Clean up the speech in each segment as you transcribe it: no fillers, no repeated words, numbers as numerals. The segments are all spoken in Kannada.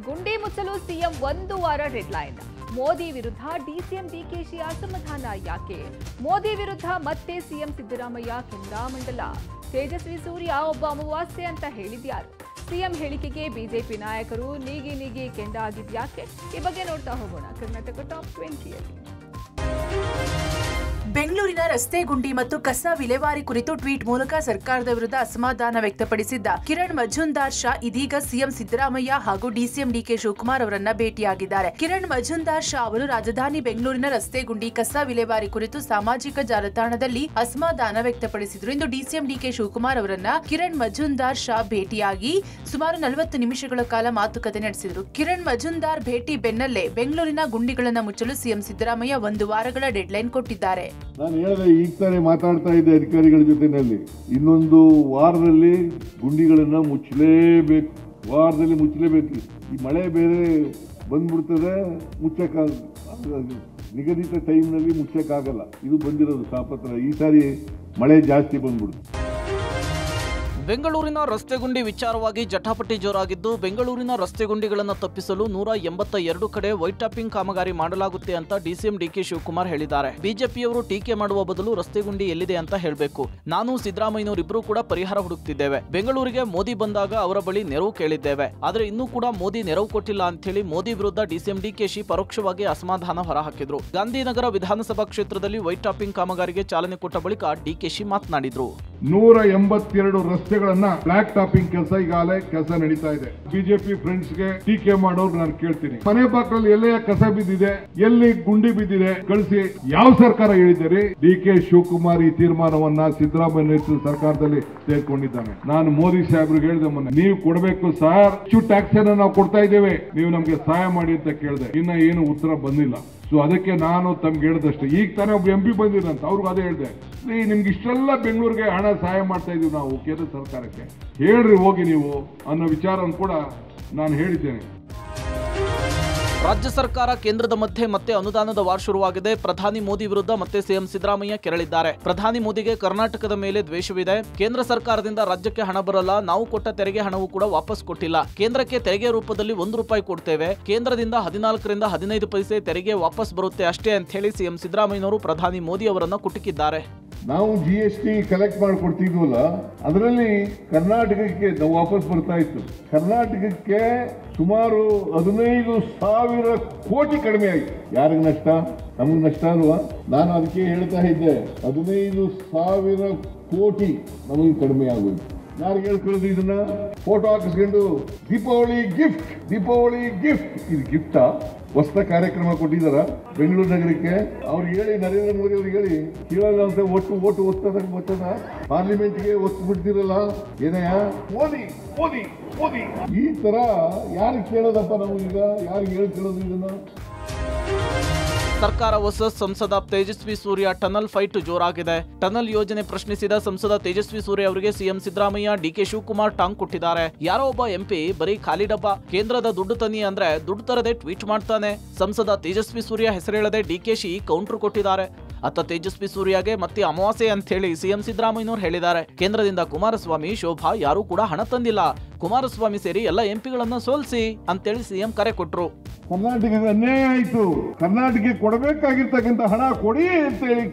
ಗುಂಡಿ ಮುಚ್ಚಲು ಸಿಎಂ 1 ವಾರ ಡೆಡ್ಲೈನ್. ಮೋದಿ ವಿರುದ್ಧ ಡಿಸಿಎಂ ಡಿಕೆಶಿ ಅಸಮಾಧಾನ ಯಾಕೆ? ಮೋದಿ ವಿರುದ್ಧ ಮತ್ತೆ ಸಿಎಂ ಸಿದ್ದರಾಮಯ್ಯ ಕೆಂಡಾಮಂಡಲ. ತೇಜಸ್ವಿ ಸೂರ್ಯ ಒಬ್ಬ ಅಮಾವಾಸ್ಯೆ ಅಂತ ಹೇಳಿದ್ಯಾರು? ಸಿಎಂ ಹೇಳಿಕೆಗೆ ಬಿಜೆಪಿ ನಾಯಕರು ನೀಗಿ ಕೆಂಡ ಆಗಿದ್ಯಾಕೆ? ಈ ಬಗ್ಗೆ ನೋಡ್ತಾ ಹೋಗೋಣ ಕರ್ನಾಟಕ ಟಾಪ್ 20ಯಲ್ಲಿ. ಬೆಂಗಳೂರಿನ ರಸ್ತೆ ಗುಂಡಿ ಮತ್ತು ಕಸ ವಿಲೇವಾರಿ ಕುರಿತು ಟ್ವೀಟ್ ಮೂಲಕ ಸರ್ಕಾರದ ವಿರುದ್ಧ ಅಸಮಾಧಾನ ವ್ಯಕ್ತಪಡಿಸಿದ್ದ ಕಿರಣ್ ಮಜುಂದಾರ್ ಶಾ ಇದೀಗ ಸಿಎಂ ಸಿದ್ದರಾಮಯ್ಯ ಹಾಗೂ ಡಿಸಿಎಂ ಡಿಕೆ ಶಿವಕುಮಾರ್ ಅವರನ್ನ ಭೇಟಿಯಾಗಿದ್ದಾರೆ. ಕಿರಣ್ ಮಜುಂದಾರ್ ಶಾ ಅವರು ರಾಜಧಾನಿ ಬೆಂಗಳೂರಿನ ರಸ್ತೆ ಗುಂಡಿ ಕಸ ವಿಲೇವಾರಿ ಕುರಿತು ಸಾಮಾಜಿಕ ಜಾಲತಾಣದಲ್ಲಿ ಅಸಮಾಧಾನ ವ್ಯಕ್ತಪಡಿಸಿದ್ರು. ಇಂದು ಡಿಸಿಎಂ ಡಿಕೆ ಶಿವಕುಮಾರ್ ಅವರನ್ನ ಕಿರಣ್ ಮಜುಂದಾರ್ ಶಾ ಭೇಟಿಯಾಗಿ ಸುಮಾರು 40 ನಿಮಿಷಗಳ ಕಾಲ ಮಾತುಕತೆ ನಡೆಸಿದರು. ಕಿರಣ್ ಮಜುಂದಾರ್ ಭೇಟಿ ಬೆನ್ನಲ್ಲೇ ಬೆಂಗಳೂರಿನ ಗುಂಡಿಗಳನ್ನು ಮುಚ್ಚಲು ಸಿಎಂ ಸಿದ್ದರಾಮಯ್ಯ 1 ವಾರಗಳ ಡೆಡ್ಲೈನ್ ಕೊಟ್ಟಿದ್ದಾರೆ. ನಾನು ಹೇಳಿದೆ, ಈಗ ತಾನೇ ಮಾತಾಡ್ತಾ ಇದ್ದೆ ಅಧಿಕಾರಿಗಳ ಜೊತೆನಲ್ಲಿ, ಇನ್ನೊಂದು ವಾರದಲ್ಲಿ ಗುಂಡಿಗಳನ್ನು ಮುಚ್ಚಲೇಬೇಕು, ವಾರದಲ್ಲಿ ಮುಚ್ಚಲೇಬೇಕು. ಈ ಮಳೆ ಬೇರೆ ಬಂದ್ಬಿಡ್ತದೆ, ನಿಗದಿತ ಟೈಮ್ನಲ್ಲಿ ಮುಚ್ಚಕ್ಕಾಗಲ್ಲ. ಇದು ಬಂದಿರೋದು ತಾಪತ್ರ. ಈ ಸಾರಿ ಮಳೆ ಜಾಸ್ತಿ ಬಂದ್ಬಿಡ್ತು. ಬೆಂಗಳೂರಿನ ರಸ್ತೆ ಗುಂಡಿ ವಿಚಾರವಾಗಿ ಜಟಾಪಟಿ ಜೋರಾಗಿದ್ದು, ಬೆಂಗಳೂರಿನ ರಸ್ತೆ ಗುಂಡಿಗಳನ್ನು ತಪ್ಪಿಸಲು 182 ಕಡೆ ವೈಟ್ ಟಾಪಿಂಗ್ ಕಾಮಗಾರಿ ಮಾಡಲಾಗುತ್ತೆ ಅಂತ ಡಿಸಿಎಂ ಡಿಕೆ ಶಿವಕುಮಾರ್ ಹೇಳಿದ್ದಾರೆ. ಬಿಜೆಪಿಯವರು ಟೀಕೆ ಮಾಡುವ ಬದಲು ರಸ್ತೆ ಗುಂಡಿ ಎಲ್ಲಿದೆ ಅಂತ ಹೇಳಬೇಕು. ನಾನು ಸಿದ್ದರಾಮಯ್ಯನವರಿಬ್ಬರೂ ಕೂಡ ಪರಿಹಾರ ಹುಡುಕ್ತಿದ್ದೇವೆ. ಬೆಂಗಳೂರಿಗೆ ಮೋದಿ ಬಂದಾಗ ಅವರ ಬಳಿ ನೆರವು ಕೇಳಿದ್ದೇವೆ, ಆದರೆ ಇನ್ನೂ ಕೂಡ ಮೋದಿ ನೆರವು ಕೊಟ್ಟಿಲ್ಲ ಅಂತ ಹೇಳಿ ಮೋದಿ ವಿರುದ್ಧ ಡಿಸಿಎಂ ಡಿಕೆಶಿ ಪರೋಕ್ಷವಾಗಿ ಅಸಮಾಧಾನ ಹೊರಹಾಕಿದ್ರು. ಗಾಂಧಿನಗರ ವಿಧಾನಸಭಾ ಕ್ಷೇತ್ರದಲ್ಲಿ ವೈಟ್ ಟಾಪಿಂಗ್ ಕಾಮಗಾರಿಗೆ ಚಾಲನೆ ಕೊಟ್ಟ ಬಳಿಕ ಡಿಕೆಶಿ ಮಾತನಾಡಿದ್ರು. 182 ರಸ್ತೆಗಳನ್ನ ಬ್ಲಾಕ್ ಟಾಪಿಂಗ್ ಕೆಲಸ ನಡೀತಾ ಇದೆ. ಬಿಜೆಪಿ ಫ್ರೆಂಡ್ಸ್ ಗೆ ಟೀಕೆ ಮಾಡೋರು ನಾನು ಕೇಳ್ತೀನಿ, ಮನೆ ಬಾಕಲ್ಲಿ ಎಲ್ಲೇ ಕಸ ಬಿದ್ದಿದೆ, ಎಲ್ಲಿ ಗುಂಡಿ ಬಿದ್ದಿದೆ ಕಳಿಸಿ. ಯಾವ ಸರ್ಕಾರ ಹೇಳಿದ್ದೀರಿ? ಡಿಕೆ ಶಿವಕುಮಾರ್ ಈ ತೀರ್ಮಾನವನ್ನ ಸಿದ್ದರಾಮಯ್ಯ ನೇತೃತ್ವದ ಸರ್ಕಾರದಲ್ಲಿ ತೆಗೆದುಕೊಂಡಿದ್ದಾನೆ. ನಾನು ಮೋದಿ ಸಾಹೇಬ್ರಿಗೆ ಹೇಳಿದೆ, ಮೊನ್ನೆ ನೀವು ಕೊಡಬೇಕು ಸರ್, ಟ್ಯಾಕ್ಸ್ ಅನ್ನ ನಾವು ಕೊಡ್ತಾ ಇದ್ದೇವೆ, ನೀವು ನಮ್ಗೆ ಸಹಾಯ ಮಾಡಿ ಅಂತ ಕೇಳಿದೆ. ಇನ್ನ ಏನು ಉತ್ತರ ಬಂದಿಲ್ಲ. ಸೊ ಅದಕ್ಕೆ ನಾನು ತಮ್ಗೆ ಹೇಳಿದಷ್ಟೇ. ಈಗ ತಾನೇ ಒಬ್ಬ MP ಬಂದಿರಂತ, ಅವ್ರಿಗೂ ಅದೇ ಹೇಳಿದೆ, ನಿಮ್ಗೆ ಇಷ್ಟೆಲ್ಲ ಬೆಂಗಳೂರಿಗೆ ಹಣ ಸಹಾಯ ಮಾಡ್ತಾ ಇದೀವಿ ನಾವು ಕೇಂದ್ರ ಸರ್ಕಾರಕ್ಕೆ, ಹೇಳ್ರಿ ಹೋಗಿ ನೀವು ಅನ್ನೋ ವಿಚಾರವನ್ನು ಕೂಡ ನಾನು ಹೇಳಿದ್ದೇನೆ. ರಾಜ್ಯ ಸರ್ಕಾರ ಕೇಂದ್ರದ ಮಧ್ಯೆ ಮತ್ತೆ ಅನುದಾನದ ವಾರ್ ಶುರುವಾಗಿದೆ. ಪ್ರಧಾನಿ ಮೋದಿ ವಿರುದ್ಧ ಮತ್ತೆ ಸಿಎಂ ಸಿದ್ದರಾಮಯ್ಯ ಕೆರಳಿದ್ದಾರೆ. ಪ್ರಧಾನಿ ಮೋದಿಗೆ ಕರ್ನಾಟಕದ ಮೇಲೆ ದ್ವೇಷವಿದೆ. ಕೇಂದ್ರ ಸರ್ಕಾರದಿಂದ ರಾಜ್ಯಕ್ಕೆ ಹಣ ಬರಲ್ಲ, ನಾವು ಕೊಟ್ಟ ತೆರಿಗೆ ಹಣವೂ ಕೂಡ ವಾಪಸ್ ಕೊಟ್ಟಿಲ್ಲ. ಕೇಂದ್ರಕ್ಕೆ ತೆರಿಗೆ ರೂಪದಲ್ಲಿ ₹1 ಕೊಡ್ತೇವೆ, ಕೇಂದ್ರದಿಂದ 14 ರಿಂದ 15 ಪೈಸೆ ತೆರಿಗೆ ವಾಪಸ್ ಬರುತ್ತೆ ಅಷ್ಟೇ ಅಂತ ಹೇಳಿ ಸಿಎಂ ಸಿದ್ದರಾಮಯ್ಯನವರು ಪ್ರಧಾನಿ ಮೋದಿ ಅವರನ್ನ ಕುಟುಕಿದ್ದಾರೆ. ನಾವು GST ಕಲೆಕ್ಟ್ ಮಾಡಿಕೊಡ್ತಿದ್ವಲ್ಲ, ಅದರಲ್ಲಿ ಕರ್ನಾಟಕಕ್ಕೆ ನಾವು ವಾಪಸ್ ಬರ್ತಾ ಇತ್ತು. ಕರ್ನಾಟಕಕ್ಕೆ ಸುಮಾರು 15,000 ಕೋಟಿ ಕಡಿಮೆ ಆಯಿತು. ಯಾರಿಗೆ ನಷ್ಟ? ನಮಗೆ ನಷ್ಟ ಅಲ್ವಾ? ನಾನು ಅದಕ್ಕೆ ಹೇಳ್ತಾ ಇದ್ದೆ, 15,000 ಕೋಟಿ ನಮಗೆ ಕಡಿಮೆ ಆಗೋದು. ಯಾರಿಗೆ ಹೇಳ್ಕೊಳ್ಳೋದು? ಇದನ್ನ ಫೋಟೋ ಹಾಕಿಸ್ಕೊಂಡು ದೀಪಾವಳಿ ಗಿಫ್ಟ್ ಇದು ಗಿಫ್ಟಾ? ಹೊಸ ಕಾರ್ಯಕ್ರಮ ಕೊಟ್ಟಿದ್ದಾರ ಬೆಂಗಳೂರು ನಗರಕ್ಕೆ? ಅವ್ರಿಗೆ ಹೇಳಿ, ನರೇಂದ್ರ ಮೋದಿ ಅವ್ರಿಗೆ ಹೇಳಿ, ಕೇಳಲ್ಲ ಅಂತ ಓಟು ಒತ್ತದ ಪಾರ್ಲಿಮೆಂಟ್ಗೆ ಒತ್ತು ಬಿಡ್ತಿರಲ್ಲ ಏನಯ್ಯ? ಮೋದಿ ಈ ತರ ಯಾರಿಗೆ ಕೇಳೋದಪ್ಪ? ನಮಗೀಗ ಯಾರಿಗೆ ಹೇಳ್ಕೊಳ್ಳೋದು ಇದನ್ನ? ಸರ್ಕಾರ ವರ್ಸಸ್ ಸಂಸದ Tejasvi Surya tunnel fight ಜೋರಾಗಿದೆ. Tunnel ಯೋಜನೆ ಪ್ರಶ್ನಿಸಿದ ಸಂಸದ ತೇಜಸ್ವಿ ಸೂರ್ಯ ಅವರಿಗೆ ಸಿಎಂ ಸಿದ್ದರಾಮಯ್ಯ ಡಿಕೆ ಶಿವಕುಮಾರ್ ಟಾಂಗ್ ಕೊಟ್ಟಿದ್ದಾರೆ. ಯಾರೋ ಒಬ್ಬ MP ಬರೀ ಖಾಲಿ ಡಬ್ಬ, ಕೇಂದ್ರದ ದುಡ್ಡು ತನ್ನಿ ಅಂದ್ರೆ ದುಡ್ಡು ತರದೆ ಟ್ವೀಟ್ ಮಾಡ್ತಾನೆ. ಸಂಸದ ತೇಜಸ್ವಿ ಸೂರ್ಯ ಹೆಸರೇಳದೆ ಡಿಕೆಶಿ ಕೌಂಟರ್ ಕೊಟ್ಟಿದ್ದಾರೆ. ಅತ್ತ ತೇಜಸ್ವಿ ಸೂರ್ಯಗೆ ಮತ್ತೆ ಅಮಾವಾಸ್ಯೆ ಅಂತ ಹೇಳಿ ಸಿಎಂ ಸಿದ್ದರಾಮಯ್ಯನವರು ಹೇಳಿದ್ದಾರೆ. ಕೇಂದ್ರದಿಂದ ಕುಮಾರಸ್ವಾಮಿ, ಶೋಭಾ ಯಾರೂ ಕೂಡ ಹಣ ತಂದಿಲ್ಲ, ಕುಮಾರಸ್ವಾಮಿ ಸೇರಿ ಎಲ್ಲ MP ಗಳನ್ನ ಸೋಲಿಸಿ ಅಂತೇಳಿ ಸಿಎಂ ಕರೆ ಕೊಟ್ರು. ಕರ್ನಾಟಕದ ಅನ್ಯಾಯ ಆಯ್ತು, ಕರ್ನಾಟಕಕ್ಕೆ ಕೊಡಬೇಕಾಗಿರ್ತಕ್ಕಂಥ ಹಣ ಕೊಡಿ ಅಂತ ಹೇಳಿ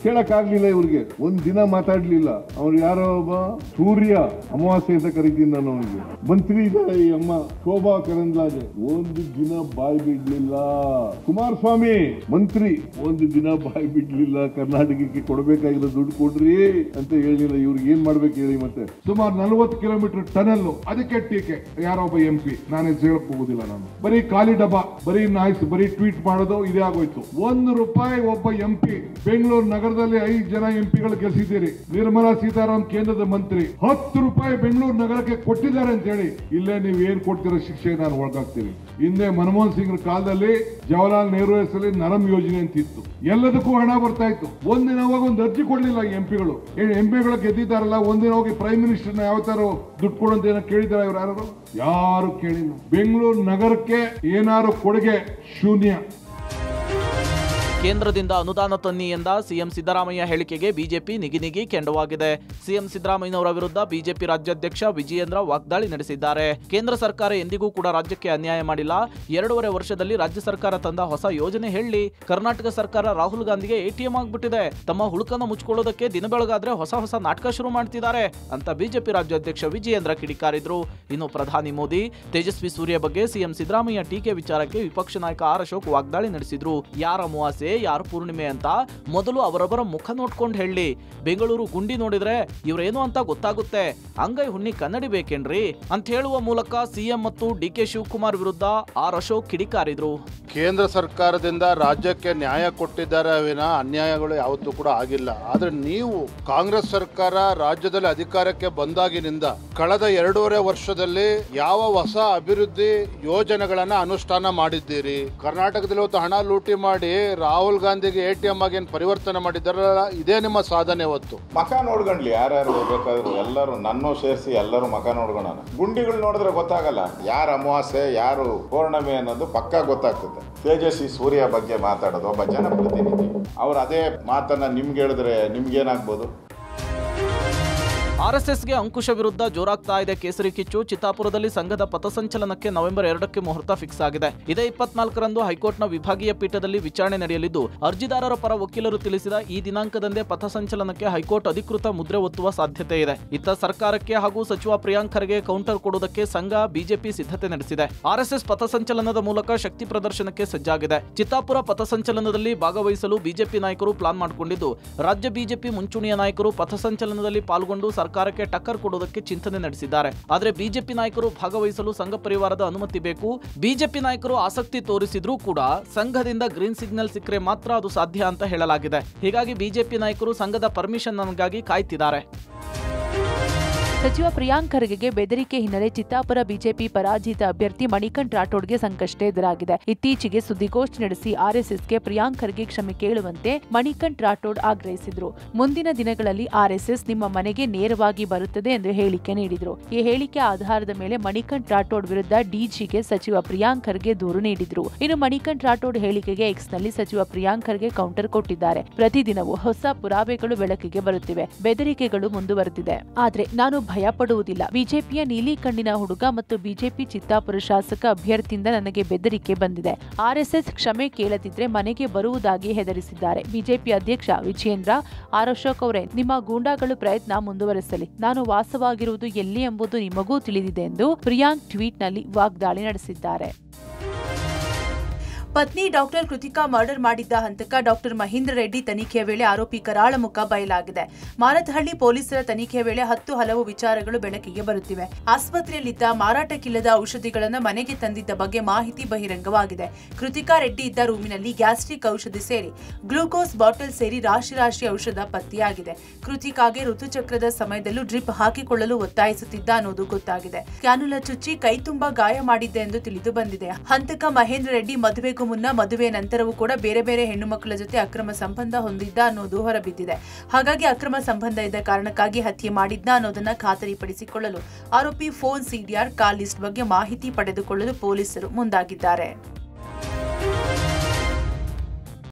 ಕೇಳಕ್ಕಾಗ್ಲಿಲ್ಲ. ಇವ್ರಿಗೆ ಒಂದ್ ದಿನ ಮಾತಾಡ್ಲಿಲ್ಲ. ಅವ್ರು ಯಾರೋ ಒಬ್ಬ ಸೂರ್ಯ, ಅಮಾವಾಸ್ಯೆ ಅಂತ ಕರಿತೀನಿ ನಾನು ಅವನಿಗೆ. ಮಂತ್ರಿ ಇದ್ದಾರೆ ಈ ಅಮ್ಮ ಶೋಭಾ ಕರಂದ್ಲಾಜೆ, ಒಂದು ದಿನ ಬಾಯಿ ಬಿಡ್ಲಿಲ್ಲ. ಕುಮಾರಸ್ವಾಮಿ ಮಂತ್ರಿ, ಒಂದು ದಿನ ಬಾಯಿ ಬಿಡ್ಲಿಲ್ಲ. ಕರ್ನಾಟಕಕ್ಕೆ ಕೊಡಬೇಕಾಗಿರೋ ದುಡ್ಡು ಕೊಡ್ರಿ ಅಂತ ಹೇಳಿಲ್ಲ. ಇವ್ರಿಗೆ ಏನ್ ಮಾಡ್ಬೇಕು ಹೇಳಿ? ಮತ್ತೆ ಸುಮಾರು 40 ಕಿಲೋಮೀಟರ್ ಟನಲ್, ಅದಕ್ಕೆ ಟೀಕೆ. ಯಾರೋ ಒಬ್ಬ MP, ನಾನೇ ಹೇಳಕ್ ಹೋಗುದಿಲ್ಲ ನಾನು, ಬರೀ ಖಾಲಿ ಡಬ್ಬ, ಬರೀ ನಾಯ್ಸ್, ಬರೀ ಟ್ವೀಟ್ ಮಾಡೋದು, ಇದೇ ಆಗೋಯ್ತು. ₹1 ಒಬ್ಬ MP. ಬೆಂಗಳೂರು ನಗರದಲ್ಲಿ 5 ಜನ MP ಗೆಲ್ಸಿದ್ದೀರಿ. ನಿರ್ಮಲಾ ಸೀತಾರಾಮನ್ ಕೇಂದ್ರದ ಮಂತ್ರಿ, ₹10 ಬೆಂಗಳೂರು ನಗರಕ್ಕೆ ಕೊಟ್ಟಿದ್ದಾರೆ ಅಂತ ಹೇಳಿ ಇಲ್ಲೇ ನೀವು ಏನ್ ಕೊಡ್ತಿರೋ ಶಿಕ್ಷೆ ನಾನು ಒಳಗಾಗ್ತೀನಿ. ಹಿಂದೆ ಮನಮೋಹನ್ ಸಿಂಗ್ ಕಾಲದಲ್ಲಿ ಜವಾಹರ್ಲಾಲ್ ನೆಹರು ಹೆಸರಲ್ಲಿ ನರಮ್ ಯೋಜನೆ ಅಂತ ಇತ್ತು, ಎಲ್ಲದಕ್ಕೂ ಹಣ ಬರ್ತಾ ಇತ್ತು. ಒಂದಿನ ಹೋಗಿ ಒಂದು ಅರ್ಜಿ ಕೊಡ್ಲಿಲ್ಲ MP ಗೆದ್ದಿದ್ದಾರಲ್ಲ, ಒಂದಿನ ಹೋಗಿ ಪ್ರೈಮ್ ಮಿನಿಸ್ಟರ್ನ ಯಾವ ತರ ದುಡ್ಡು ಕೊಡಂತ ಏನೋ ಕೇಳಿದಾರ ಇವ್ರು? ಯಾರು ಕೇಳಿಲ್ಲ. ಬೆಂಗಳೂರು ನಗರಕ್ಕೆ ಏನಾರು ಕೊಡುಗೆ ಶೂನ್ಯ. ಕೇಂದ್ರದಿಂದ ಅನುದಾನ ತನ್ನಿ ಎಂದ ಸಿಎಂ ಸಿದ್ದರಾಮಯ್ಯ ಹೇಳಿಕೆಗೆ ಬಿಜೆಪಿ ನಿಗಿನಿಗಿ ಕೆಂಡವಾಗಿದೆ. ಸಿಎಂ ಸಿದ್ದರಾಮಯ್ಯನವರ ವಿರುದ್ಧ ಬಿಜೆಪಿ ರಾಜ್ಯಾಧ್ಯಕ್ಷ ವಿಜಯೇಂದ್ರ ವಾಗ್ದಾಳಿ ನಡೆಸಿದ್ದಾರೆ. ಕೇಂದ್ರ ಸರ್ಕಾರ ಎಂದಿಗೂ ಕೂಡ ರಾಜ್ಯಕ್ಕೆ ಅನ್ಯಾಯ ಮಾಡಿಲ್ಲ. 2.5 ವರ್ಷದಲ್ಲಿ ರಾಜ್ಯ ಸರ್ಕಾರ ತಂದ ಹೊಸ ಯೋಜನೆ ಹೇಳಿ. ಕರ್ನಾಟಕ ಸರ್ಕಾರ ರಾಹುಲ್ ಗಾಂಧಿಗೆ ಎಟಿಎಂ ಆಗ್ಬಿಟ್ಟಿದೆ. ತಮ್ಮ ಹುಳುಕನ್ನು ಮುಚ್ಕೊಳ್ಳೋದಕ್ಕೆ ದಿನ ಬೆಳಗಾದ್ರೆ ಹೊಸ ನಾಟಕ ಶುರು ಮಾಡ್ತಿದ್ದಾರೆ ಅಂತ ಬಿಜೆಪಿ ರಾಜ್ಯಾಧ್ಯಕ್ಷ ವಿಜಯೇಂದ್ರ ಕಿಡಿಕಾರಿದ್ರು. ಇನ್ನು ಪ್ರಧಾನಿ ಮೋದಿ, ತೇಜಸ್ವಿ ಸೂರ್ಯ ಬಗ್ಗೆ ಸಿಎಂ ಸಿದ್ದರಾಮಯ್ಯ ಟೀಕೆ ವಿಚಾರಕ್ಕೆ ವಿಪಕ್ಷ ನಾಯಕ ಆರ್ ಅಶೋಕ್ ವಾಗ್ದಾಳಿ ನಡೆಸಿದ್ರು. ಯಾರ ಅಮಾವಾಸ್ಯೆ ಯಾರು ಪೂರ್ಣಿಮೆ ಅಂತ ಮೊದಲು ಅವರವರ ಮುಖ ನೋಡ್ಕೊಂಡು ಹೇಳಿ. ಬೆಂಗಳೂರು ಗುಂಡಿ ನೋಡಿದ್ರೆ ಇವ್ರೇನು ಅಂತ ಗೊತ್ತಾಗುತ್ತೆ. ಅಂಗೈ ಹುಣ್ಣಿ ಕನ್ನಡಿ ಬೇಕೇನ್ರಿ ಅಂತ ಹೇಳುವ ಮೂಲಕ ಸಿಎಂ ಮತ್ತು ಡಿಕೆ ಶಿವಕುಮಾರ್ ವಿರುದ್ಧ ಆರ್ ಅಶೋಕ್ ಕಿಡಿಕಾರಿದ್ರು. ಕೇಂದ್ರ ಸರ್ಕಾರದಿಂದ ರಾಜ್ಯಕ್ಕೆ ನ್ಯಾಯ ಕೊಟ್ಟಿದ್ದಾರೆ ವಿನ ಅನ್ಯಾಯಗಳು ಯಾವತ್ತೂ ಕೂಡ ಆಗಿಲ್ಲ. ಆದ್ರೆ ನೀವು ಕಾಂಗ್ರೆಸ್ ಸರ್ಕಾರ ರಾಜ್ಯದಲ್ಲಿ ಅಧಿಕಾರಕ್ಕೆ ಬಂದಾಗಿನಿಂದ ಕಳೆದ 2.5 ವರ್ಷದಲ್ಲಿ ಯಾವ ಹೊಸ ಅಭಿವೃದ್ಧಿ ಯೋಜನೆಗಳನ್ನ ಅನುಷ್ಠಾನ ಮಾಡಿದ್ದೀರಿ? ಕರ್ನಾಟಕದಲ್ಲಿ ಇವತ್ತು ಹಣ ಲೂಟಿ ಮಾಡಿ ರಾಹುಲ್ ಗಾಂಧಿಗೆ ಎಟಿಎಂ ಆಗಿ ಏನು ಪರಿವರ್ತನೆ ಮಾಡಿದ್ದಾರಲ್ಲ, ಇದೇ ನಿಮ್ಮ ಸಾಧನೆ. ಹೊತ್ತು ಮಕ ನೋಡ್ಕೊಂಡ್ಲಿ ಯಾರ್ಯಾರು ಬೇಕಾದ್ರು ಎಲ್ಲರೂ ನನ್ನ ಸೇರಿಸಿ ಎಲ್ಲರೂ ಮಕ ನೋಡ್ಕೊಳ್ಳೋಣ. ಗುಂಡಿಗಳು ನೋಡಿದ್ರೆ ಗೊತ್ತಾಗಲ್ಲ ಯಾರು ಅಮಾವಾಸ್ಯೆ ಯಾರು ಪೌರ್ಣಮಿ ಅನ್ನೋದು ಪಕ್ಕಾ ಗೊತ್ತಾಗ್ತದೆ. ತೇಜಸ್ವಿ ಸೂರ್ಯ ಬಗ್ಗೆ ಮಾತಾಡೋದು ಒಬ್ಬ ಜನಪ್ರತಿನಿಧಿ, ಅವ್ರು ಅದೇ ಮಾತನ್ನ ನಿಮ್ಗೆ ಹೇಳಿದ್ರೆ ನಿಮ್ಗೇನಾಗ್ಬೋದು? ಆರ್ಎಸ್ಎಸ್ಗೆ ಅಂಕುಶ ವಿರುದ್ಧ ಜೋರಾಗ್ತಾ ಇದೆ ಕೇಸರಿ ಕಿಚ್ಚು. ಚಿತ್ತಾಪುರದಲ್ಲಿ ಸಂಘದ ಪಥಸಂಚಲನಕ್ಕೆ ನವೆಂಬರ್ 2ಕ್ಕೆ ಮುಹೂರ್ತ ಫಿಕ್ಸ್ ಆಗಿದೆ. ಇದೇ 24ರಂದು ಹೈಕೋರ್ಟ್ನ ವಿಭಾಗೀಯ ಪೀಠದಲ್ಲಿ ವಿಚಾರಣೆ ನಡೆಯಲಿದ್ದು, ಅರ್ಜಿದಾರರ ಪರ ವಕೀಲರು ತಿಳಿಸಿದ ಈ ದಿನಾಂಕದಂದೇ ಪಥಸಂಚಲನಕ್ಕೆ ಹೈಕೋರ್ಟ್ ಅಧಿಕೃತ ಮುದ್ರೆ ಒತ್ತುವ ಸಾಧ್ಯತೆ ಇದೆ. ಇತ್ತ ಸರ್ಕಾರಕ್ಕೆ ಹಾಗೂ ಸಚಿವ ಪ್ರಿಯಾಂಕ್ ಖರ್ಗೆ ಕೌಂಟರ್ ಕೊಡುವುದಕ್ಕೆ ಸಂಘ ಬಿಜೆಪಿ ಸಿದ್ಧತೆ ನಡೆಸಿದೆ. ಆರ್ಎಸ್ಎಸ್ ಪಥಸಂಚಲನದ ಮೂಲಕ ಶಕ್ತಿ ಪ್ರದರ್ಶನಕ್ಕೆ ಸಜ್ಜಾಗಿದೆ. ಚಿತ್ತಾಪುರ ಪಥಸಂಚಲನದಲ್ಲಿ ಭಾಗವಹಿಸಲು ಬಿಜೆಪಿ ನಾಯಕರು ಪ್ಲಾನ್ ಮಾಡಿಕೊಂಡಿದ್ದು, ರಾಜ್ಯ ಬಿಜೆಪಿ ಮುಂಚೂಣಿಯ ನಾಯಕರು ಪಥಸಂಚಲನದಲ್ಲಿ ಪಾಲ್ಗೊಂಡು ಸರ್ಕಾರಕ್ಕೆ ಟಕ್ಕರ್ ಕೊಡುವುದಕ್ಕೆ ಚಿಂತನೆ ನಡೆಸಿದ್ದಾರೆ. ಆದರೆ ಬಿಜೆಪಿ ನಾಯಕರು ಭಾಗವಹಿಸಲು ಸಂಘ ಪರಿವಾರದ ಅನುಮತಿ ಬೇಕು. ಬಿಜೆಪಿ ನಾಯಕರು ಆಸಕ್ತಿ ತೋರಿಸಿದ್ರೂ ಕೂಡ ಸಂಘದಿಂದ ಗ್ರೀನ್ ಸಿಗ್ನಲ್ ಸಿಕ್ಕರೆ ಮಾತ್ರ ಅದು ಸಾಧ್ಯ ಅಂತ ಹೇಳಲಾಗಿದೆ. ಹೀಗಾಗಿ ಬಿಜೆಪಿ ನಾಯಕರು ಸಂಘದ ಪರ್ಮಿಷನ್ಗಾಗಿ ಕಾಯ್ತಿದ್ದಾರೆ. ಸಚಿವ ಪ್ರಿಯಾಂಕ್ ಖರ್ಗೆಗೆ ಬೆದರಿಕೆ ಹಿನ್ನೆಲೆ ಚಿತ್ತಾಪುರ ಬಿಜೆಪಿ ಪರಾಜಿತ ಅಭ್ಯರ್ಥಿ ಮಣಿಕಂಠ್ ರಾಠೋಡ್ಗೆ ಸಂಕಷ್ಟ ಎದುರಾಗಿದೆ. ಇತ್ತೀಚೆಗೆ ಸುದ್ದಿಗೋಷ್ಠಿ ನಡೆಸಿ ಆರ್ಎಸ್ಎಸ್ಗೆ ಪ್ರಿಯಾಂಕ್ ಖರ್ಗೆ ಕ್ಷಮೆ ಕೇಳುವಂತೆ ಮಣಿಕಂಠ್ ರಾಠೋಡ್ ಆಗ್ರಹಿಸಿದ್ರು. ಮುಂದಿನ ದಿನಗಳಲ್ಲಿ ಆರ್ಎಸ್ಎಸ್ ನಿಮ್ಮ ಮನೆಗೆ ನೇರವಾಗಿ ಬರುತ್ತದೆ ಎಂದು ಹೇಳಿಕೆ ನೀಡಿದ್ರು. ಈ ಹೇಳಿಕೆ ಆಧಾರದ ಮೇಲೆ ಮಣಿಕಂಠ್ ರಾಠೋಡ್ ವಿರುದ್ಧ ಡಿಜಿಗೆ ಸಚಿವ ಪ್ರಿಯಾಂಕ್ ಖರ್ಗೆ ದೂರು ನೀಡಿದ್ರು. ಇನ್ನು ಮಣಿಕಂಠ್ ರಾಠೋಡ್ ಹೇಳಿಕೆಗೆ ಎಕ್ಸ್ನಲ್ಲಿ ಸಚಿವ ಪ್ರಿಯಾಂಕ್ ಖರ್ಗೆ ಕೌಂಟರ್ ಕೊಟ್ಟಿದ್ದಾರೆ. ಪ್ರತಿದಿನವೂ ಹೊಸ ಪುರಾವೆಗಳು ಬೆಳಕಿಗೆ ಬರುತ್ತಿವೆ, ಬೆದರಿಕೆಗಳು ಮುಂದುವರೆದಿದೆ. ಆದ್ರೆ ನಾನು ಭಯ ಪಡುವುದಿಲ್ಲ. ಬಿಜೆಪಿಯ ನೀಲಿ ಕಣ್ಣಿನ ಹುಡುಗ ಮತ್ತು ಬಿಜೆಪಿ ಚಿತ್ತಾಪುರ ಶಾಸಕ ಅಭ್ಯರ್ಥಿಯಿಂದ ನನಗೆ ಬೆದರಿಕೆ ಬಂದಿದೆ. ಆರ್ಎಸ್ಎಸ್ ಕ್ಷಮೆ ಕೇಳದಿದ್ರೆ ಮನೆಗೆ ಬರುವುದಾಗಿ ಹೆದರಿಸಿದ್ದಾರೆ. ಬಿಜೆಪಿ ಅಧ್ಯಕ್ಷ ವಿಜಯೇಂದ್ರ, ಆರ್ ಅಶೋಕ್ ಅವರೇ, ನಿಮ್ಮ ಗೂಂಡಾಗಳು ಪ್ರಯತ್ನ ಮುಂದುವರೆಸಲಿ. ನಾನು ವಾಸವಾಗಿರುವುದು ಎಲ್ಲಿ ಎಂಬುದು ನಿಮಗೂ ತಿಳಿದಿದೆ ಎಂದು ಪ್ರಿಯಾಂಕ್ ಟ್ವೀಟ್ನಲ್ಲಿ ವಾಗ್ದಾಳಿ ನಡೆಸಿದ್ದಾರೆ. ಪತ್ನಿ ಡಾಕ್ಟರ್ ಕೃತಿಕಾ ಮರ್ಡರ್ ಮಾಡಿದ್ದ ಹಂತಕ ಡಾಕ್ಟರ್ ಮಹೇಂದ್ರ ರೆಡ್ಡಿ ತನಿಖೆಯ ವೇಳೆ ಆರೋಪಿ ಕರಾಳ ಮುಖ ಬಯಲಾಗಿದೆ. ಮಾರತಹಳ್ಳಿ ಪೊಲೀಸರ ತನಿಖೆಯ ವೇಳೆ 10 ಹಲವು ವಿಚಾರಗಳು ಬೆಳಕಿಗೆ ಬರುತ್ತಿವೆ. ಆಸ್ಪತ್ರೆಯಲ್ಲಿದ್ದ ಮಾರಾಟಕ್ಕಿಲ್ಲದ ಔಷಧಿಗಳನ್ನು ಮನೆಗೆ ತಂದಿದ್ದ ಬಗ್ಗೆ ಮಾಹಿತಿ ಬಹಿರಂಗವಾಗಿದೆ. ಕೃತಿಕಾ ರೆಡ್ಡಿ ಇದ್ದ ರೂಮಿನಲ್ಲಿ ಗ್ಯಾಸ್ಟ್ರಿಕ್ ಔಷಧಿ ಸೇರಿ ಗ್ಲೂಕೋಸ್ ಬಾಟಲ್ ಸೇರಿ ರಾಶಿ ಔಷಧ ಪತ್ತೆಯಾಗಿದೆ. ಕೃತಿಕಾಗೆ ಋತುಚಕ್ರದ ಸಮಯದಲ್ಲೂ ಡ್ರಿಪ್ ಹಾಕಿಕೊಳ್ಳಲು ಒತ್ತಾಯಿಸುತ್ತಿದ್ದ ಅನ್ನೋದು ಗೊತ್ತಾಗಿದೆ. ಕ್ಯಾನುಲಾ ಚುಚ್ಚಿ ಕೈ ತುಂಬಾ ಗಾಯ ಮಾಡಿದ್ದೆ ಎಂದು ತಿಳಿದು ಬಂದಿದೆ. ಹಂತಕ ಮಹೇಂದ್ರ ರೆಡ್ಡಿ ಮದುವೆಗೂ ಮುನ್ನ ಮದುವೆ ನಂತರವೂ ಕೂಡ ಬೇರೆ ಬೇರೆ ಹೆಣ್ಣು ಮಕ್ಕಳ ಜೊತೆ ಅಕ್ರಮ ಸಂಬಂಧ ಹೊಂದಿದ್ದ ಅನ್ನೋದು ಹೊರಬಿದ್ದಿದೆ. ಹಾಗಾಗಿ ಅಕ್ರಮ ಸಂಬಂಧ ಇದ್ದ ಕಾರಣಕ್ಕಾಗಿ ಹತ್ಯೆ ಮಾಡಿದ್ದ ಅನ್ನೋದನ್ನ ಖಾತರಿಪಡಿಸಿಕೊಳ್ಳಲು ಆರೋಪಿ ಫೋನ್, ಸಿಡಿಆರ್, ಕಾಲ್ ಲಿಸ್ಟ್ ಬಗ್ಗೆ ಮಾಹಿತಿ ಪಡೆದುಕೊಳ್ಳಲು ಪೊಲೀಸರು ಮುಂದಾಗಿದ್ದಾರೆ.